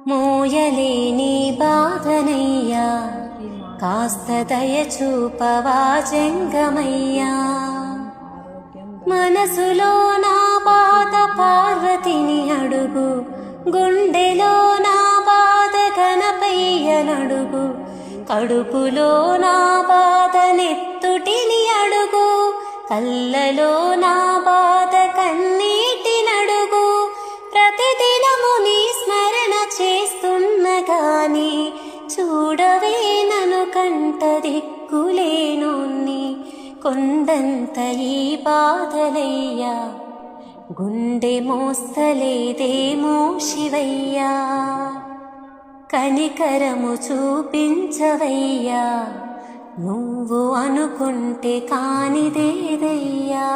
మోయలేని బాధనయ్యా కాస్త దయ చూపవా జంగమయ్యా. మనసులో నా బాధ పార్వతిని అడుగు, గుండెలో నా బాధ గణపయ్యనడుగు, కడుపులో నా బాధ నెత్తుటిని అడుగు, కళ్ళలో నా బాధ కన్నీటినడుగు. ప్రతిదినము నీ స్మరణ చేస్తున్న గాని చూడవే నను కంట దిక్కులేనోన్ని. కొండంత ఈ బాధలయ్యా గుండె మోస్తలేదేమో శివయ్యా. కనికరము చూపించవయ్యా నువ్వు అనుకుంటే కానిదేదయ్యా.